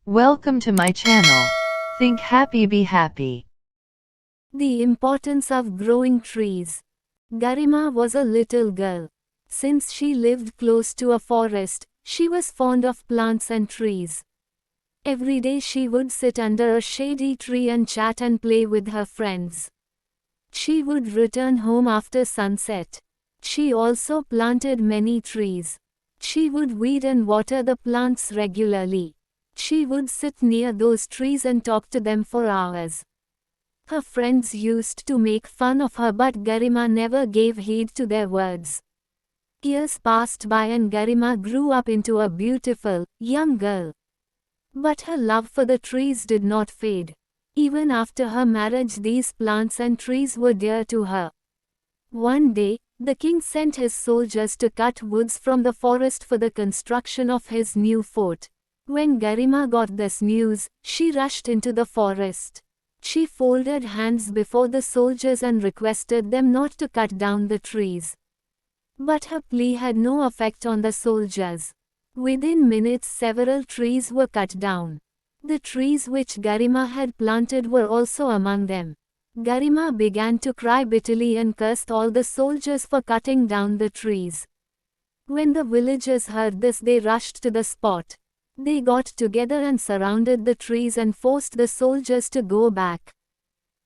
Welcome to my channel. Think happy, be happy. The importance of growing trees. Garima was a little girl. Since she lived close to a forest, she was fond of plants and trees. Every day she would sit under a shady tree and chat and play with her friends. She would return home after sunset. She also planted many trees. She would weed and water the plants regularly. She would sit near those trees and talk to them for hours. Her friends used to make fun of her, but Garima never gave heed to their words. Years passed by and Garima grew up into a beautiful, young girl. But her love for the trees did not fade. Even after her marriage, these plants and trees were dear to her. One day, the king sent his soldiers to cut woods from the forest for the construction of his new fort. When Garima got this news, she rushed into the forest. She folded hands before the soldiers and requested them not to cut down the trees. But her plea had no effect on the soldiers. Within minutes several trees were cut down. The trees which Garima had planted were also among them. Garima began to cry bitterly and cursed all the soldiers for cutting down the trees. When the villagers heard this, they rushed to the spot. They got together and surrounded the trees and forced the soldiers to go back.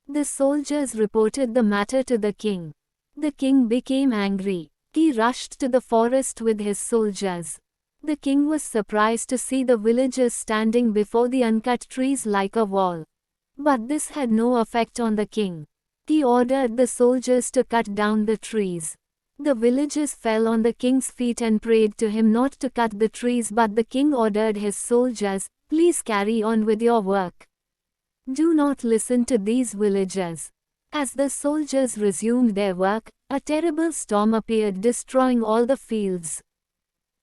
The soldiers reported the matter to the king. The king became angry. He rushed to the forest with his soldiers. The king was surprised to see the villagers standing before the uncut trees like a wall. But this had no effect on the king. He ordered the soldiers to cut down the trees. The villagers fell on the king's feet and prayed to him not to cut the trees, but the king ordered his soldiers, "Please carry on with your work. Do not listen to these villagers." As the soldiers resumed their work, a terrible storm appeared, destroying all the fields.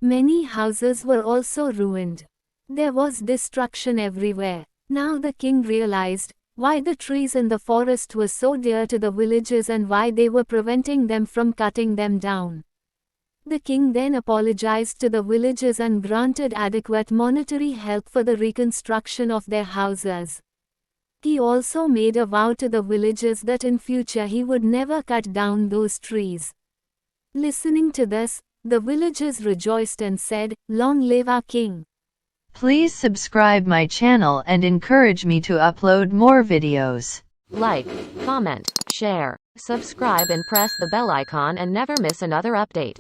Many houses were also ruined. There was destruction everywhere. Now the king realized why the trees in the forest were so dear to the villagers and why they were preventing them from cutting them down. The king then apologized to the villagers and granted adequate monetary help for the reconstruction of their houses. He also made a vow to the villagers that in future he would never cut down those trees. Listening to this, the villagers rejoiced and said, "Long live our king." Please subscribe my channel and encourage me to upload more videos. Like, comment, share, subscribe and press the bell icon and never miss another update.